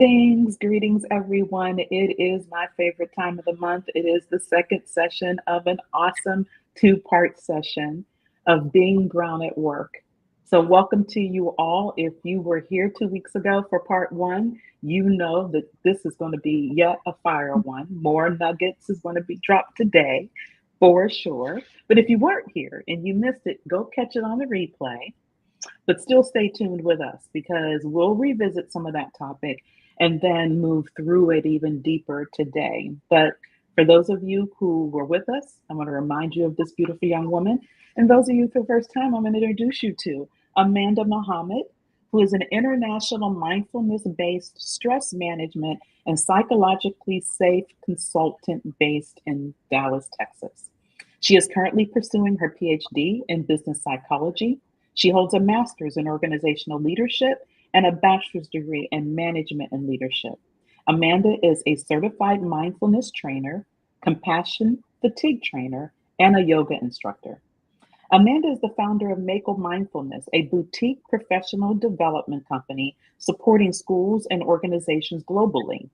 Greetings, everyone. It is my favorite time of the month. It is the second session of an awesome two-part session of Being Ground at Work. So, welcome to you all. If you were here 2 weeks ago for part one, you know that this is going to be yet a fire one. More nuggets is going to be dropped today for sure. But if you weren't here and you missed it, go catch it on the replay. But still stay tuned with us because we'll revisit some of that topic and then move through it even deeper today. But for those of you who were with us, I want to remind you of this beautiful young woman. And those of you for the first time, I'm going to introduce you to Amanda Muhammad, who is an international mindfulness based stress management and psychologically safe consultant based in Dallas, Texas. She is currently pursuing her PhD in business psychology. She holds a master's in organizational leadership and a bachelor's degree in management and leadership. Amanda is a certified mindfulness trainer, compassion fatigue trainer, and a yoga instructor. Amanda is the founder of Mako Mindfulness, a boutique professional development company supporting schools and organizations globally.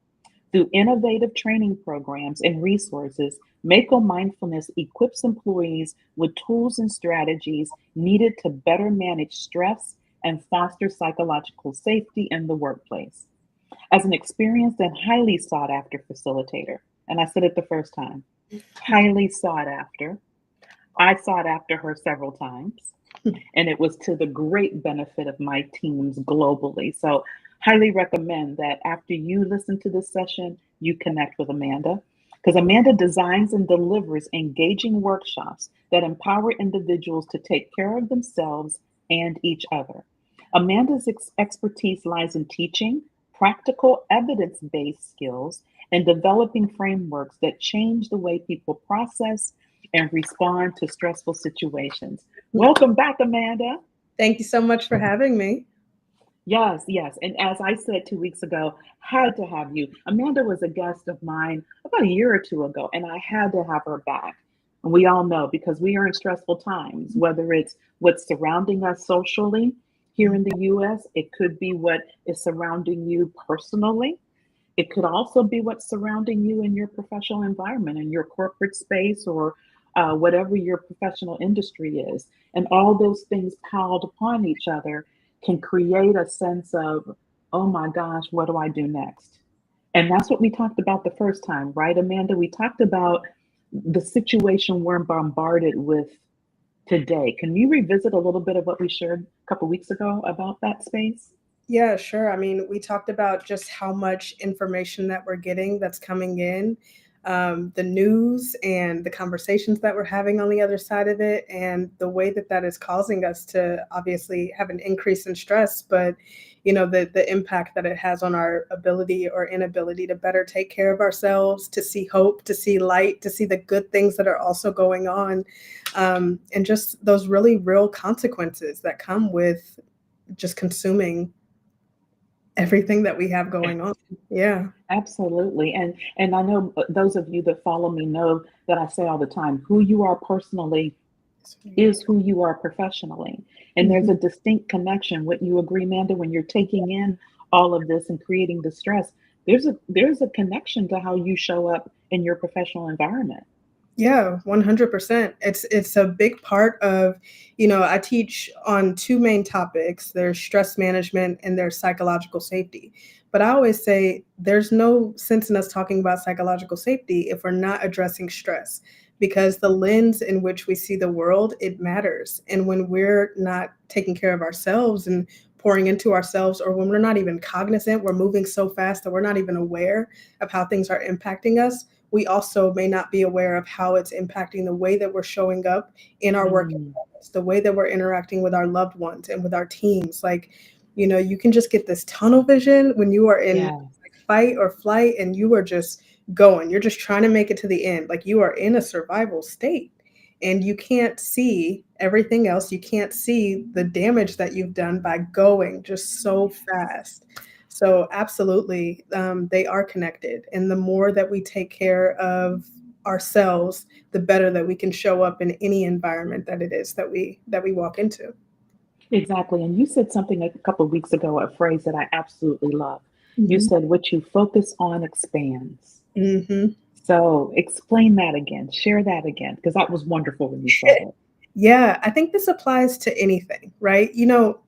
Through innovative training programs and resources, Mako Mindfulness equips employees with tools and strategies needed to better manage stress and foster psychological safety in the workplace. As an experienced and highly sought after facilitator, and I said it the first time, highly sought after, I sought after her several times, and it was to the great benefit of my teams globally. So, highly recommend that after you listen to this session, you connect with Amanda because Amanda designs and delivers engaging workshops that empower individuals to take care of themselves and each other. Amanda's expertise lies in teaching practical evidence based skills and developing frameworks that change the way people process and respond to stressful situations. Welcome back, Amanda. Thank you so much for having me. Yes, yes. And as I said 2 weeks ago, had to have you. Amanda was a guest of mine about a year or two ago, and I had to have her back. And we all know because we are in stressful times, whether it's what's surrounding us socially here in the US, it could be what is surrounding you personally. It could also be what's surrounding you in your professional environment, in your corporate space, or whatever your professional industry is. And all those things piled upon each other can create a sense of, oh my gosh, what do I do next? And that's what we talked about the first time, right, Amanda? We talked about the situation we're bombarded with today. Can we revisit a little bit of what we shared a couple weeks ago about that space? Yeah, sure. I mean, we talked about just how much information that we're getting that's coming in, the news and the conversations that we're having on the other side of it, and the way that that is causing us to obviously have an increase in stress, but the impact that it has on our ability or inability to better take care of ourselves, to see hope, to see light, to see the good things that are also going on, and just those really real consequences that come with just consuming everything that we have going on. Yeah. Absolutely. And I know those of you that follow me know that I say all the time, who you are personally is who you are professionally. And there's Mhm. a distinct connection. Wouldn't you agree, Amanda, when you're taking in all of this and creating the stress, there's a connection to how you show up in your professional environment. Yeah, 100%. It's a big part of, I teach on two main topics. There's stress management and there's psychological safety. But I always say there's no sense in us talking about psychological safety if we're not addressing stress, because the lens in which we see the world, it matters. And when we're not taking care of ourselves and pouring into ourselves, or when we're not even cognizant, we're moving so fast that we're not even aware of how things are impacting us, we also may not be aware of how it's impacting the way that we're showing up in our work Mm, environments, the way that we're interacting with our loved ones and with our teams. Like, you can just get this tunnel vision when you are in yeah. like fight or flight and you are just going. You're just trying to make it to the end. Like you are in a survival state and you can't see everything else. You can't see the damage that you've done by going just so fast. So absolutely, they are connected. And the more that we take care of ourselves, the better that we can show up in any environment that it is that we walk into. Exactly. And you said something a couple of weeks ago, a phrase that I absolutely love. You Mhm. said what you focus on expands. Mhm. So explain that again. Share that again, because that was wonderful when you said it. Yeah, I think this applies to anything, right?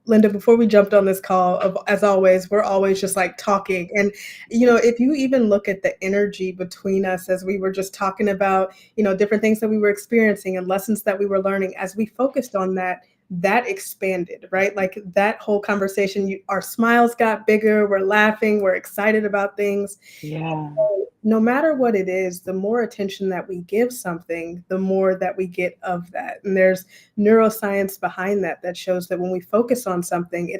Linda, before we jumped on this call, as always, we're always just like talking. And, if you even look at the energy between us as we were just talking about, different things that we were experiencing and lessons that we were learning, as we focused on that, that expanded, right? Like that whole conversation, our smiles got bigger, we're laughing, we're excited about things. Yeah. No matter what it is, the more attention that we give something, the more that we get of that. And there's neuroscience behind that that shows that when we focus on something,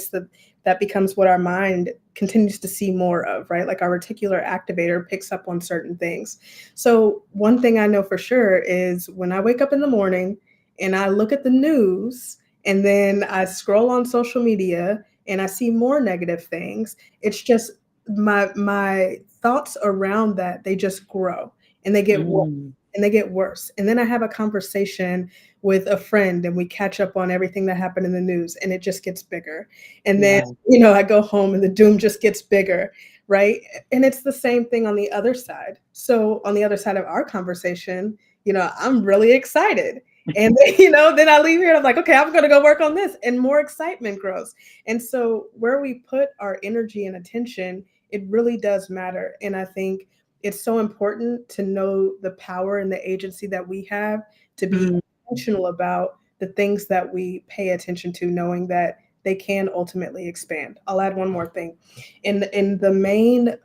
that becomes what our mind continues to see more of, right? Like our reticular activator picks up on certain things. So one thing I know for sure is when I wake up in the morning and I look at the news and then I scroll on social media and I see more negative things, it's just my thoughts around that, they just grow and they get worse Mm, and they get worse. And then I have a conversation with a friend and we catch up on everything that happened in the news and it just gets bigger. And then, yeah. I go home and the doom just gets bigger, right? And it's the same thing on the other side. So on the other side of our conversation, I'm really excited. And then, then I leave here and I'm like, okay, I'm going to go work on this, and more excitement grows. And so where we put our energy and attention, it really does matter. And I think it's so important to know the power and the agency that we have to be Mm, intentional about the things that we pay attention to, knowing that they can ultimately expand. I'll add one more thing. In the main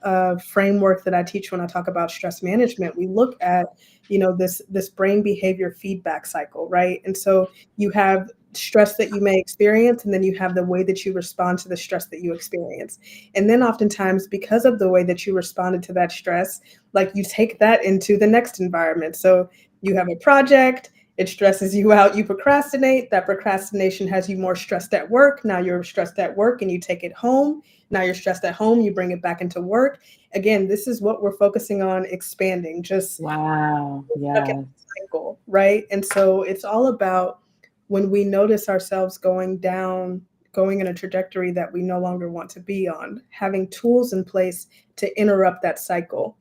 framework that I teach when I talk about stress management, we look at this brain behavior feedback cycle, right? And so you have stress that you may experience, and then you have the way that you respond to the stress that you experience. And then oftentimes, because of the way that you responded to that stress, like you take that into the next environment. So you have a project, it stresses you out, you procrastinate, that procrastination has you more stressed at work. Now you're stressed at work and you take it home. Now you're stressed at home, you bring it back into work. Again, this is what we're focusing on expanding, just wow. stuck in Yes. a cycle, right? And so it's all about when we notice ourselves going in a trajectory that we no longer want to be on, having tools in place to interrupt that cycle.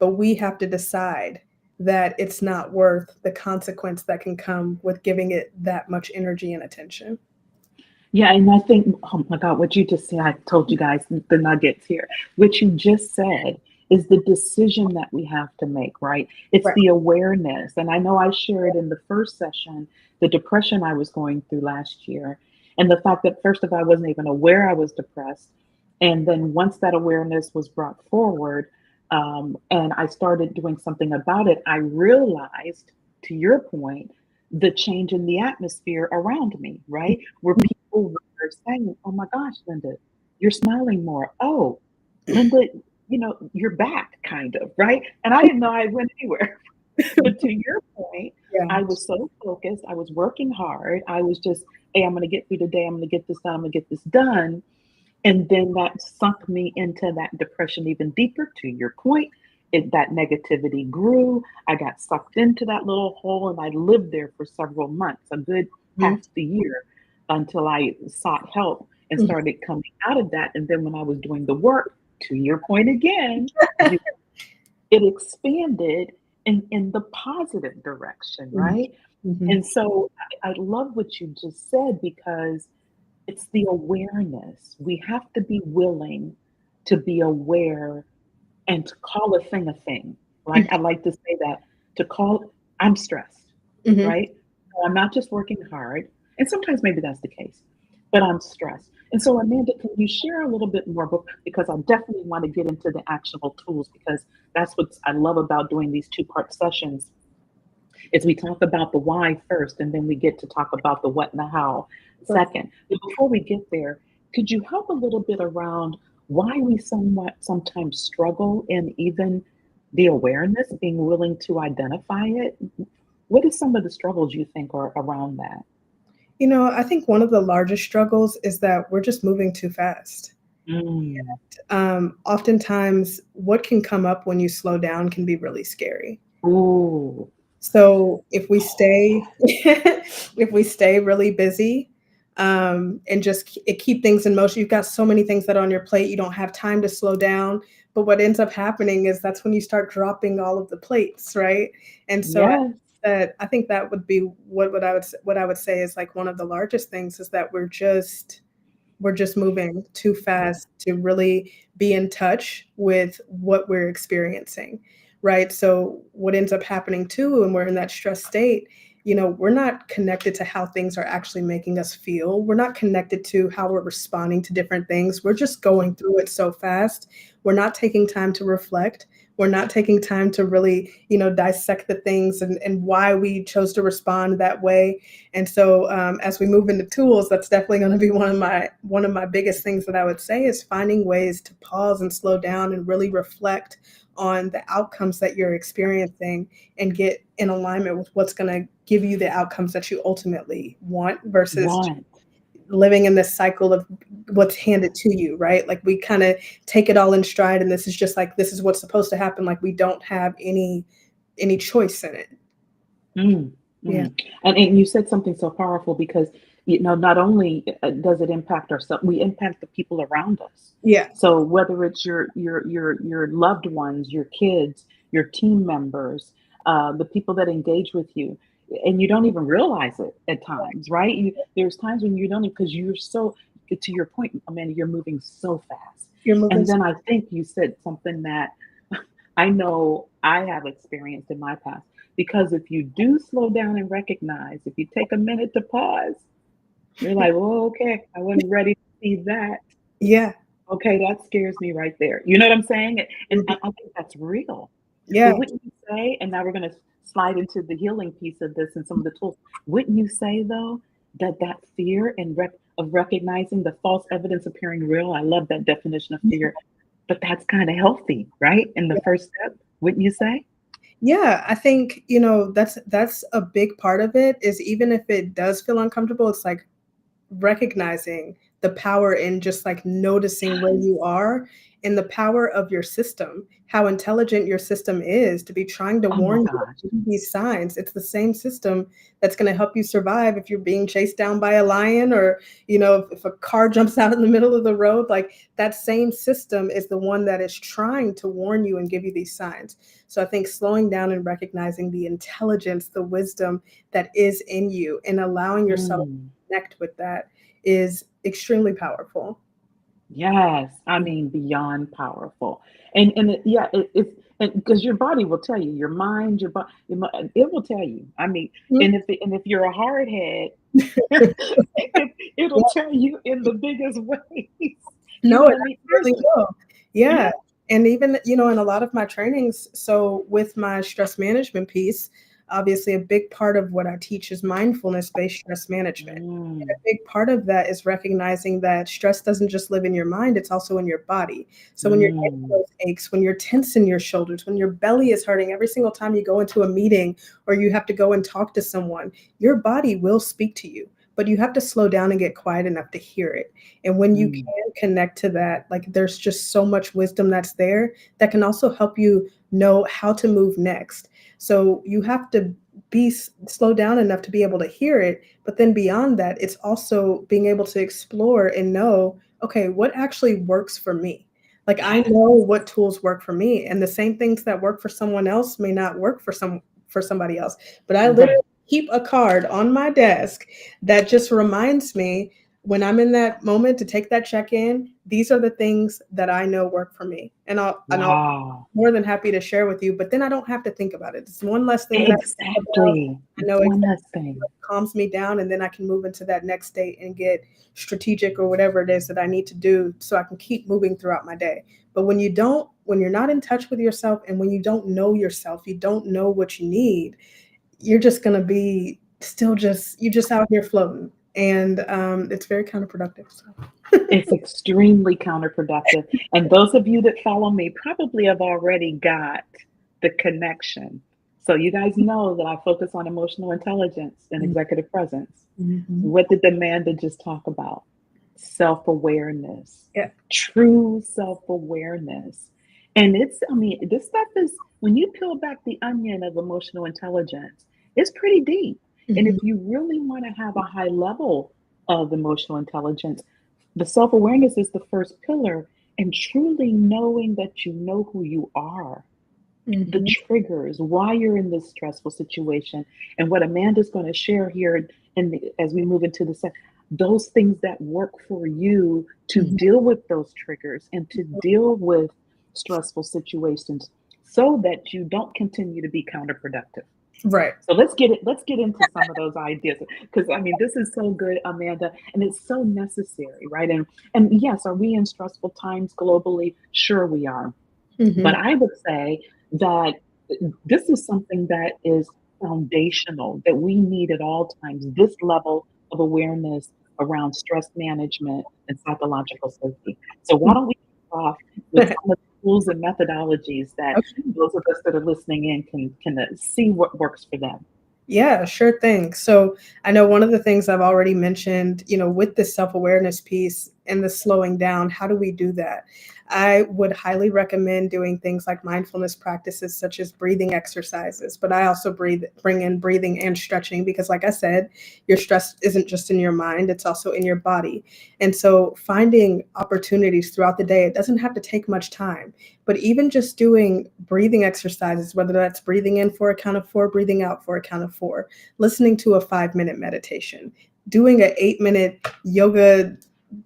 But we have to decide that it's not worth the consequence that can come with giving it that much energy and attention. Yeah, and I think, oh my God, what you just said, I told you guys the nuggets here. What you just said is the decision that we have to make, right? It's Right. the awareness. And I know I shared in the first session the depression I was going through last year, and the fact that, first of all, I wasn't even aware I was depressed. And then once that awareness was brought forward, and I started doing something about it, I realized, to your point, the change in the atmosphere around me, right? Where people were saying, "Oh my gosh, Linda, you're smiling more. Oh, Linda, you're back," kind of, right? And I didn't know I went anywhere. But to your point, Yeah. I was so focused. I was working hard. I was just, hey, I'm going to get through today. I'm going to get this done. I'm going to get this done. And then that sunk me into that depression even deeper. To your point, that negativity grew. I got sucked into that little hole and I lived there for several months, a good half Mhm. the year, until I sought help and Mhm. started coming out of that. And then when I was doing the work, to your point again, you, it expanded in the positive direction, Mhm. right? Mhm. And so I love what you just said, because it's the awareness. We have to be willing to be aware and to call a thing a thing. Like I like to say that, to call, I'm stressed, Mhm. right? So I'm not just working hard. And sometimes maybe that's the case, but I'm stressed. And so, Amanda, can you share a little bit more? Because I definitely want to get into the actionable tools, because that's what I love about doing these two-part sessions is we talk about the why first, and then we get to talk about the what and the how second. But before we get there, could you help a little bit around why we sometimes struggle in even the awareness, being willing to identify it? What are some of the struggles you think are around that? I think one of the largest struggles is that we're just moving too fast. Mm. Oftentimes, what can come up when you slow down can be really scary. Ooh. So if we stay, if we stay really busy, and just keep things in motion. You've got so many things that are on your plate. You don't have time to slow down. But what ends up happening is that's when you start dropping all of the plates, right? And so Yes. I think that would be what I would say is like one of the largest things is that we're just moving too Yeah. fast to really be in touch with what we're experiencing, right? So what ends up happening too when we're in that stress state, we're not connected to how things are actually making us feel. We're not connected to how we're responding to different things. We're just going through it so fast. We're not taking time to reflect. We're not taking time to really, dissect the things and why we chose to respond that way. And so, as we move into tools, that's definitely going to be one of my biggest things that I would say is finding ways to pause and slow down and really reflect on the outcomes that you're experiencing and get in alignment with what's going to give you the outcomes that you ultimately want versus Want. living in this cycle of what's handed to you, right? Like we kind of take it all in stride and this is just like this is what's supposed to happen, like we don't have any choice in it. Mm, Yeah. mm. And you said something so powerful because not only does it impact ourselves, we impact the people around us. Yeah. So whether it's your loved ones, your kids, your team members, the people that engage with you, and you don't even realize it at times, right? There's times when you don't, because you're so, to your point, Amanda, you're moving so fast. You're moving. And then I think you said something that I know I have experienced in my past. Because if you do slow down and recognize, if you take a minute to pause, you're like, well, okay, I wasn't ready to see that. Yeah. Okay, that scares me right there. You know what I'm saying? And I Mhm. think that's real. Yeah. But wouldn't you say, and now we're going to slide into the healing piece of this and some of the tools, wouldn't you say, though, that that fear and of recognizing the false evidence appearing real? I love that definition of fear, but that's kind of healthy, right? In the first step, wouldn't you say? Yeah, I think, that's a big part of it is even if it does feel uncomfortable, it's like recognizing the power in just like noticing where Yes. you are and the power of your system, how intelligent your system is to be trying to Oh my warn you gosh. of these signs. It's the same system that's going to help you survive if you're being chased down by a lion or, if a car jumps out in the middle of the road. Like that same system is the one that is trying to warn you and give you these signs. So I think slowing down and recognizing the intelligence, the wisdom that is in you and allowing yourself Mm. connect with that is extremely powerful. Yes, I mean beyond powerful, and yeah, it's because your body will tell you, your mind, your body, it will tell you. I mean, Mhm. and if you're a hard head, it'll Yeah. tell you in the biggest ways. You know No, what it I mean? absolutely will. Yeah. Yeah. And even, in a lot of my trainings, so with my stress management piece, obviously a big part of what I teach is mindfulness-based stress management. And a Mm, big part of that is recognizing that stress doesn't just live in your mind, it's also in your body. So when your neck mm, feels aches, when you're tense in your shoulders, when your belly is hurting every single time you go into a meeting or you have to go and talk to someone, your body will speak to you, but you have to slow down and get quiet enough to hear it. And when you mm, can connect to that, like there's just so much wisdom that's there that can also help you know how to move next. So you have to slow down enough to be able to hear it, but then beyond that, it's also being able to explore and know, okay, what actually works for me? Like I yes. know what tools work for me, and the same things that work for someone else may not work for somebody else. But I literally Right. keep a card on my desk that just reminds me when I'm in that moment to take that check in, these are the things that I know work for me. And I'll Wow. more than happy to share with you, but then I don't have to think about it. It's one less thing that I think about. Exactly. I It's know one exactly less thing. what calms me down, and then I can move into that next state and get strategic or whatever it is that I need to do so I can keep moving throughout my day. But when you're not in touch with yourself and when you don't know yourself, you don't know what you need, you're just going to be still just you're just out here floating, and it's very counterproductive. So. It's extremely counterproductive. And those of you that follow me probably have already got the connection. So you guys know that I focus on emotional intelligence and executive presence. Mhm. What did Amanda just talk about? Self awareness, Yeah. true self awareness. And I mean, this stuff is, when you peel back the onion of emotional intelligence, it's pretty deep. And if Mhm. you really want to have a high level of emotional intelligence. The self awareness is the first pillar, and truly knowing that you know who you are, the Mhm. triggers, why you're in this stressful situation, and what Amanda's going to share here as we move into those things that work for you to Mhm. deal with those triggers and to deal with stressful situations so that you don't continue to be counterproductive. Right. So let's get into some of those ideas because I mean this is so good, Amanda, and it's so necessary, right? And yes, are we in stressful times globally? Sure we are. But Mhm. I would say that this is something that is foundational, that we need at all times, this level of awareness around stress management and psychological safety. So why don't we kick off with some of the tools and methodologies that Okay. those of us that are listening in can see what works for them. Yeah, sure thing. So I know one of the things I've already mentioned, with this self-awareness piece and the slowing down, how do we do that? I would highly recommend doing things like mindfulness practices such as breathing exercises, but I also bring in breathing and stretching because like I said, your stress isn't just in your mind, it's also in your body. And so finding opportunities throughout the day, it doesn't have to take much time. But even just doing breathing exercises, whether that's breathing in for a count of four, breathing out for a count of four, listening to a 5 minute meditation, doing an 8 minute yoga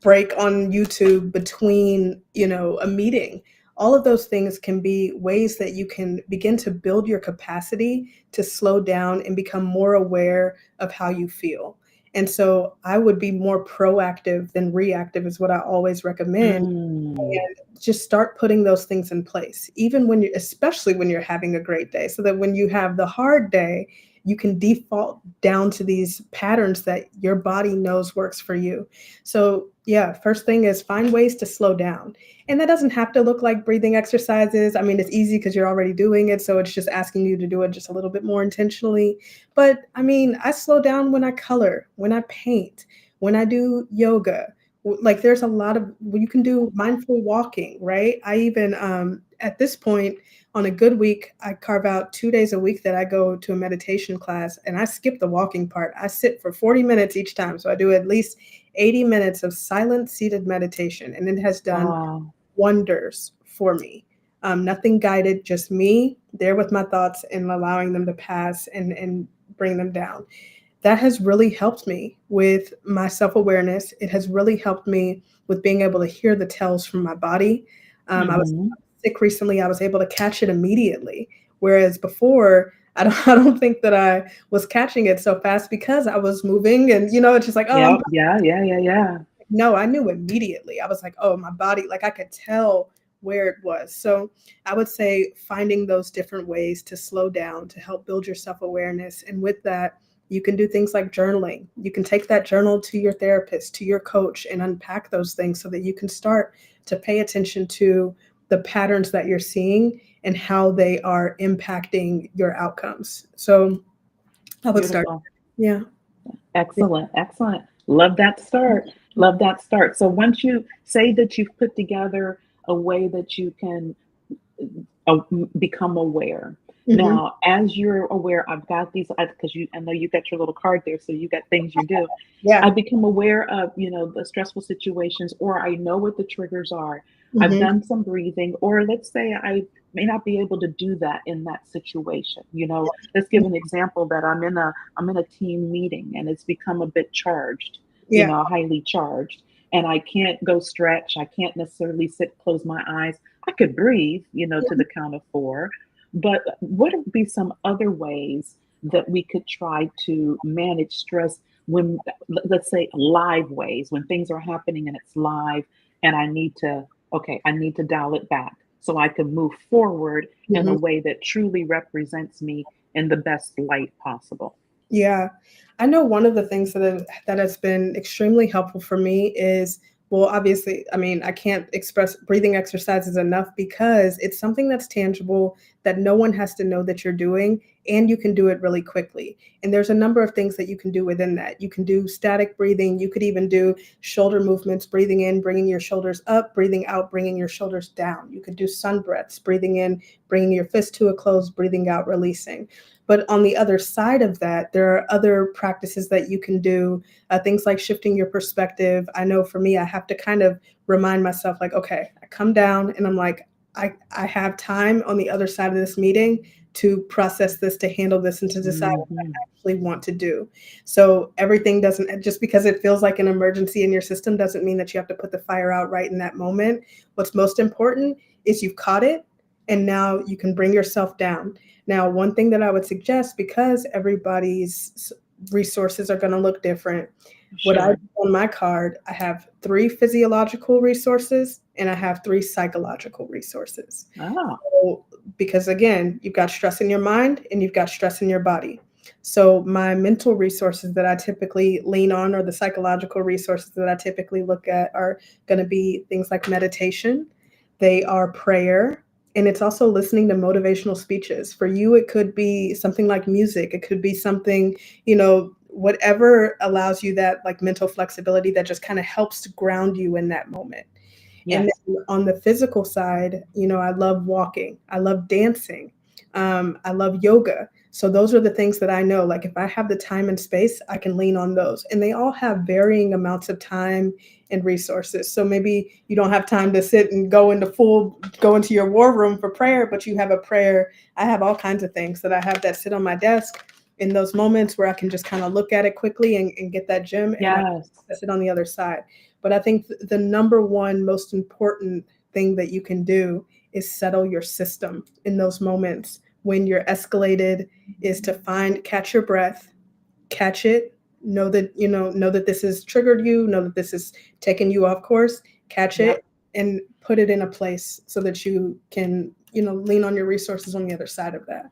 break on YouTube between, a meeting. All of those things can be ways that you can begin to build your capacity to slow down and become more aware of how you feel. And so I would be more proactive than reactive, is what I always recommend, Mm, and just start putting those things in place, even when you especially when you're having a great day, so that when you have the hard day, you can default down to these patterns that your body knows works for you. So yeah, first thing is find ways to slow down. And that doesn't have to look like breathing exercises. I mean, it's easy because you're already doing it. So it's just asking you to do it just a little bit more intentionally. But I mean, I slow down when I color, when I paint, when I do yoga. Like there's a lot of you can do mindful walking, right? I even at this point on a good week, I carve out 2 days a week that I go to a meditation class and I skip the walking part. I sit for 40 minutes each time. So I do at least 80 minutes of silent seated meditation. And it has done wow, wonders for me. Nothing guided, just me there with my thoughts and allowing them to pass and bring them down. That has really helped me with my self awareness. It has really helped me with being able to hear the tells from my body. I was hmm, sick recently. I was able to catch it immediately, whereas before, I don't, I don't think that I was catching it so fast because I was moving and it's just like, oh, I'm yep, yeah. no, I knew immediately. I was like, oh, my body, like I could tell where it was. So I would say finding those different ways to slow down to help build your self awareness. And with that, you can do things like journaling. You can take that journal to your therapist, to your coach, and unpack those things so that you can start to pay attention to the patterns that you're seeing and how they are impacting your outcomes. So I would start. Beautiful. Yeah. Excellent, excellent. Love that start. Love that start. So once you say that you've put together a way that you can become aware. Hmm. Now, as you're aware, I've got these because I know you got your little card there, so you got things you do. Yeah. I become aware of, the stressful situations, or I know what the triggers are. I've Hmm. done some breathing, or let's say I may not be able to do that in that situation. Let's give an example that I'm in a team meeting and it's become a bit charged, Yeah. highly charged, and I can't go stretch. I can't necessarily sit, close my eyes. I could breathe, to the count of four. But what would be some other ways that we could try to manage stress when, let's say, live ways, when things are happening and it's live, and I need to dial it back so I can move forward in a Mhm. way that truly represents me in the best light possible. Yeah. I know one of the things that has been extremely helpful for me is, well, obviously, I mean, I can't express breathing exercises enough because it's something that's tangible that no one has to know that you're doing. and you can do it really quickly. And there's a number of things that you can do within that. You can do static breathing. You could even do shoulder movements, breathing in, bringing your shoulders up, breathing out, bringing your shoulders down. You could do sun breaths, breathing in, bringing your fist to a close, breathing out, releasing. But on the other side of that, there are other practices that you can do, things like shifting your perspective. I know for me, I have to kind of remind myself, like, okay, I come down and I'm like, I have time on the other side of this meeting to process this, to handle this, and to decide what I Hmm. actually want to do. So everything doesn't, just because it feels like an emergency in your system doesn't mean that you have to put the fire out right in that moment. What's most important is you've caught it, and now you can bring yourself down. Now, one thing that I would suggest, because everybody's resources are going to look different, what I do Sure. on my card, I have 3 physiological resources and I have 3 psychological resources. Ah, So, because again, you've got stress in your mind and you've got stress in your body. So my mental resources that I typically lean on, or the psychological resources that I typically look at, are going to be things like meditation. They are prayer. And it's also listening to motivational speeches. For you, it could be something like music. It could be something, whatever allows you that like mental flexibility that just kind of helps to ground you in that moment. And yes. then on the physical side, I love walking, I love dancing, I love yoga. So those are the things that I know. Like if I have the time and space, I can lean on those. And they all have varying amounts of time and resources. So maybe you don't have time to sit and go into your war room for prayer, but you have a prayer. I have all kinds of things that I have that sit on my desk in those moments where I can just kind of look at it quickly and get that gem, and I Yes. sit on the other side. But I think the number one most important thing that you can do is settle your system in those moments when you're escalated, is to catch your breath, catch it, know that this has triggered you, know that this is taking you off course, catch Yep. it and put it in a place so that you can, lean on your resources on the other side of that.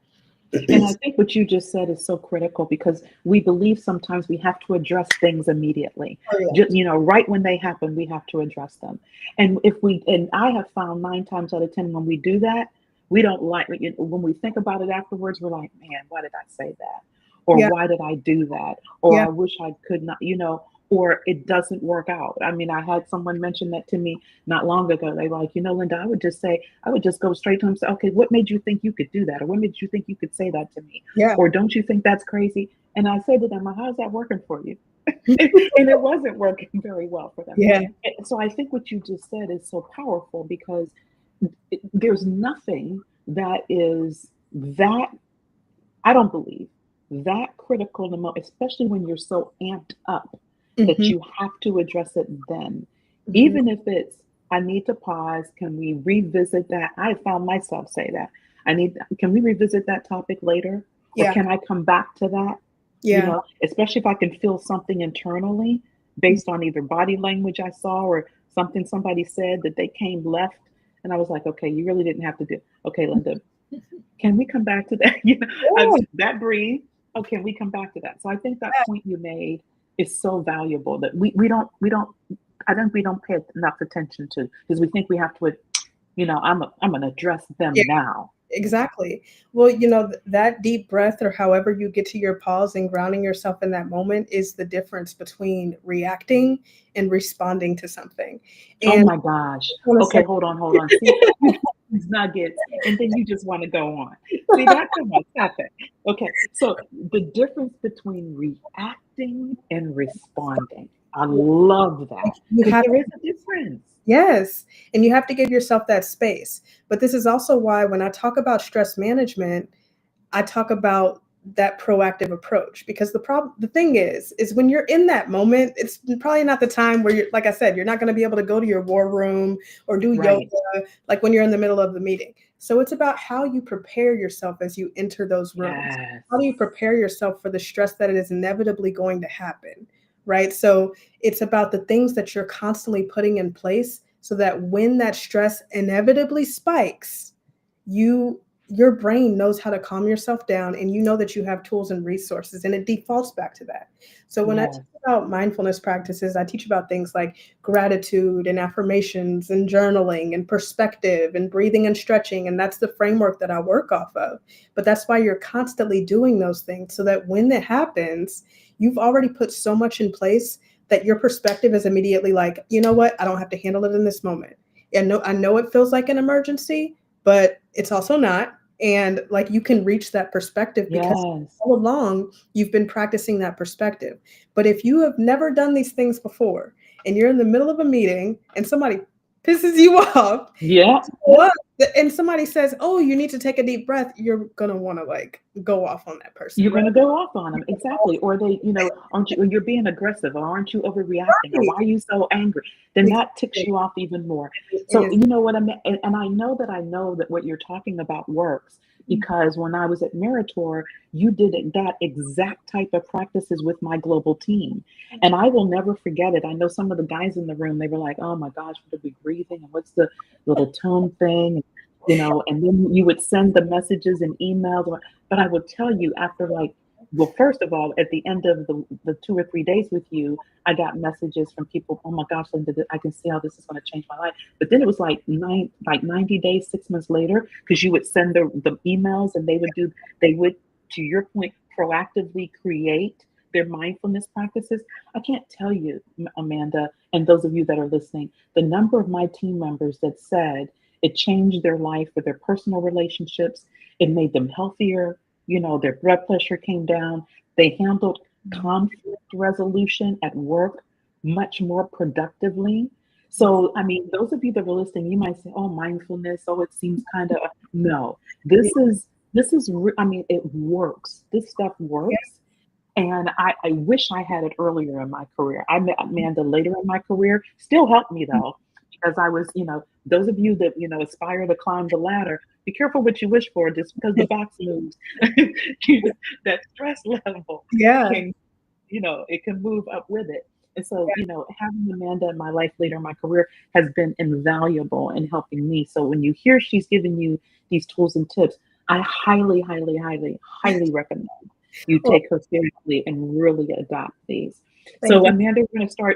And I think what you just said is so critical because we believe sometimes we have to address things immediately. Oh yeah. Just, right when they happen, we have to address them. And I have found 9 times out of 10 when we do that, we don't like when we think about it afterwards, we're like, man, why did I say that? Or Yeah. why did I do that? Or Yeah. I wish I could not, or it doesn't work out. I mean, I had someone mention that to me not long ago. They were like, Linda, I would just go straight to him and say, okay, what made you think you could do that? Or what made you think you could say that to me? Yeah. Or don't you think that's crazy? And I said to them, well, how's that working for you? And it wasn't working very well for them. Yeah. And so I think what you just said is so powerful because there's nothing that is that, I don't believe, that critical, especially when you're so amped up that Hmm. you have to address it then. Hmm. Even if it's, I need to pause, can we revisit that? I found myself say that. Can we revisit that topic later? Or Yeah. can I come back to that? Yeah. Especially if I can feel something internally based on either body language I saw or something somebody said that they came left. And I was like, okay, you really didn't have to do, okay, Linda, can we come back to that? Yeah. That breathe. Oh, can we come back to that? So I think that point you made is so valuable that we don't I think we don't pay enough attention to because we think we have to, I'm gonna address Yeah. them now. Exactly. Well, that deep breath, or however you get to your pause and grounding yourself in that moment, is the difference between reacting and responding to something. Oh And my gosh. I want to say, Okay, hold on. See, you get these nuggets and then you just want to go on. See that? Come on, stop it. Okay, so the difference between reacting and responding. I love that you because have there is to, a difference. yes, and you have to give yourself that space. But this is also why when I talk about stress management, I talk about that proactive approach, because the thing is when you're in that moment, it's probably not the time where you're, like I said, you're not going to be able to go to your war room or do yoga Right. like when you're in the middle of the meeting. So it's about how you prepare yourself as you enter those rooms. Yes. How do you prepare yourself for the stress that it is inevitably going to happen? Right? So it's about the things that you're constantly putting in place so that when that stress inevitably spikes, you your brain knows how to calm yourself down, and you know that you have tools and resources, and it defaults back to that. So when I teach Yes. about mindfulness practices, I teach about things like gratitude and affirmations and journaling and perspective and breathing and stretching, and that's the framework that I work off of. But that's why you're constantly doing those things, so that when it happens, you've already put so much in place that your perspective is immediately like, you know what, I don't have to handle it in this moment. And no, I know it feels like an emergency, but it's also not. And like, you can reach that perspective because Yes. all along you've been practicing that perspective. But if you have never done these things before, and you're in the middle of a meeting and somebody pisses you off, Yeah. what, and somebody says, oh, you need to take a deep breath, you're gonna want to like go off on that person, You're right? going to go off on them. Exactly. Or they, aren't you, or you're being aggressive, or aren't you overreacting, or Right. why are you so angry? Then that ticks Exactly. you off even more. It So, is. you know what I mean? And I know that what you're talking about works because when I was at Meritor, you did that exact type of practices with my global team. And I will never forget it. I know some of the guys in the room, they were like, oh my gosh, what are we breathing? And what's the little tone thing? And then you would send the messages and emails. But I would tell you after well, first of all, at the end of the 2 or 3 days with you, I got messages from people, oh my gosh, Linda, I can see how this is going to change my life. But then it was like 90 days, 6 months later, because you would send the emails and they would, to your point, proactively create their mindfulness practices. I can't tell you, Amanda, and those of you that are listening, the number of my team members that said it changed their life for their personal relationships. It made them healthier. Their blood pressure came down. They handled conflict resolution at work much more productively. So, I mean, those of you that are listening, you might say, "Oh, mindfulness. Oh, it seems kind of no." I mean, it works. This stuff works, and I wish I had it earlier in my career. I met Amanda later in my career. Still helped me though, because I was, those of you that aspire to climb the ladder, be careful what you wish for, just because the box moves. That stress level Yeah. can, it can move up with it. And so, having Amanda in my life later in my career has been invaluable in helping me. So when you hear she's giving you these tools and tips, I highly, highly, highly, highly recommend you Well, take her seriously and really adopt these. thank So, you. Amanda,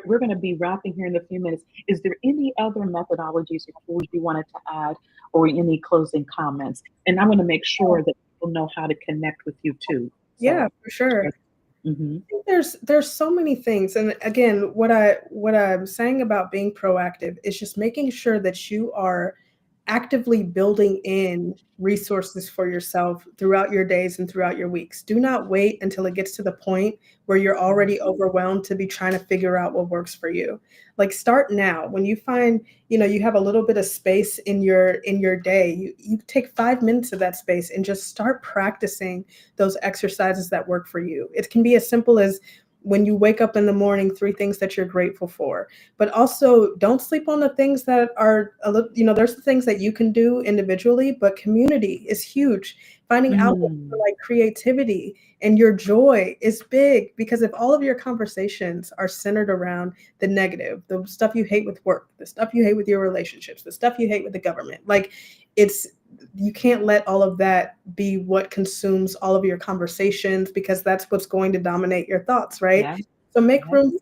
we're going to be wrapping here in a few minutes. Is there any other methodologies or tools you wanted to add or any closing comments? And I want to make sure that people know how to connect with you too. Yeah, So, for sure. mm-hmm. There's so many things, and again, what I'm saying about being proactive is just making sure that you are actively building in resources for yourself throughout your days and throughout your weeks. Do not wait until it gets to the point where you're already overwhelmed to be trying to figure out what works for you. Like, start now. When you find, you have a little bit of space in your day, you take 5 minutes of that space and just start practicing those exercises that work for you. It can be as simple as, when you wake up in the morning, 3 things that you're grateful for. But also, don't sleep on the things that are a little, there's the things that you can do individually, but community is huge. Finding outlets for Mm, like creativity and your joy is big, because if all of your conversations are centered around the negative, the stuff you hate with work, the stuff you hate with your relationships, the stuff you hate with the government, like, it's, you can't let all of that be what consumes all of your conversations, because that's what's going to dominate your thoughts, right? yeah, So make yeah. room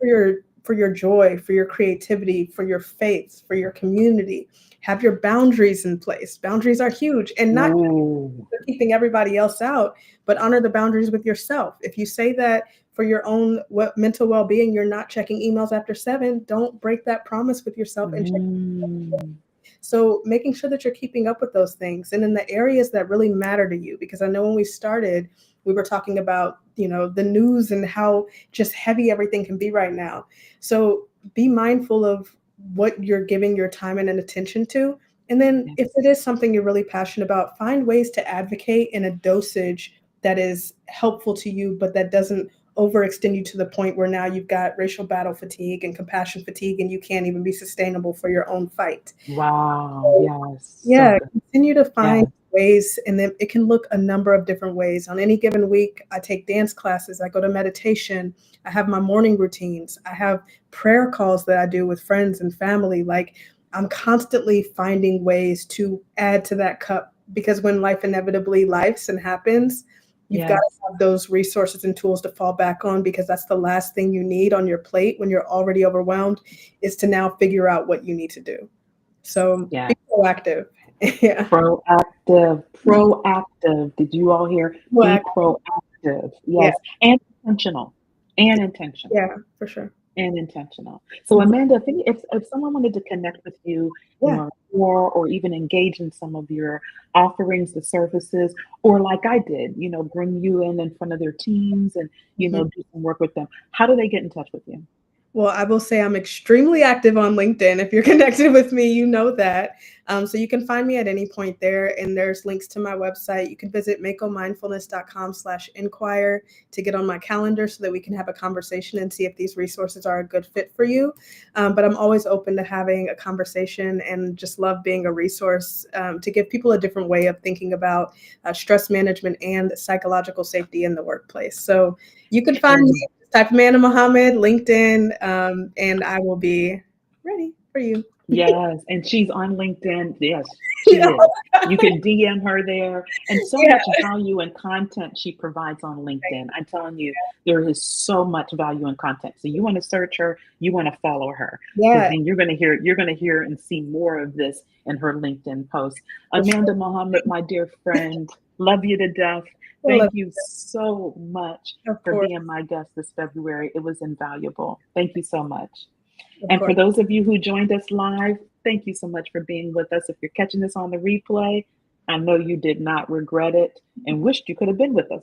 for your joy, for your creativity, for your faith, for your community. Have your boundaries in place. Boundaries are huge, and not Ooh, keeping everybody else out, but honor the boundaries with yourself. If you say that for your own mental well-being, you're not checking emails after 7, don't break that promise with yourself and check. mm, So making sure that you're keeping up with those things, and in the areas that really matter to you, because I know when we started, we were talking about, the news and how just heavy everything can be right now. So be mindful of what you're giving your time and attention to. And then if yes. it is something you're really passionate about, find ways to advocate in a dosage that is helpful to you, but that doesn't overextend you to the point where now you've got racial battle fatigue and compassion fatigue, and you can't even be sustainable for your own fight. Wow, So, yes, so yeah, good. continue to find Yes. ways, and then it can look a number of different ways. On any given week, I take dance classes, I go to meditation, I have my morning routines, I have prayer calls that I do with friends and family. Like, I'm constantly finding ways to add to that cup because when life inevitably lives and happens, you've got to Yes. have those resources and tools to fall back on, because that's the last thing you need on your plate when you're already overwhelmed, is to now figure out what you need to do. So Yes. be proactive. Yeah. Proactive. Proactive. Did you all hear? Be Proactive. proactive. Yeah. Yes. And intentional. And intentional. Yeah, for sure. And intentional. So Amanda, if someone wanted to connect with you, Yeah. learn more, or even engage in some of your offerings, the services, or like I did, bring you in front of their teams and Mhm. do some work with them, how do they get in touch with you? Well, I will say I'm extremely active on LinkedIn. If you're connected with me, you know that. So you can find me at any point there, and there's links to my website. You can visit makomindfulness.com/inquire to get on my calendar so that we can have a conversation and see if these resources are a good fit for you. But I'm always open to having a conversation and just love being a resource to give people a different way of thinking about stress management and psychological safety in the workplace. So you can find me, type Amanda Mohammed, LinkedIn, and I will be ready for you. Yes, and she's on LinkedIn. Yes, Yeah. she is. You can DM her there, and so Yeah. much value and content she provides on LinkedIn. I'm telling you, there is so much value in content. So you want to search her, you want to follow her, because Yeah, then you're going to hear and see more of this in her LinkedIn posts. for sure. Amanda Mohammed, my dear friend, love you to death. Well, Thank you so much of for course, being my guest this February. It was invaluable. Thank you so much. of And for course. those of you who joined us live, thank you so much for being with us. If you're catching this on the replay, I know you did not regret it and wished you could have been with us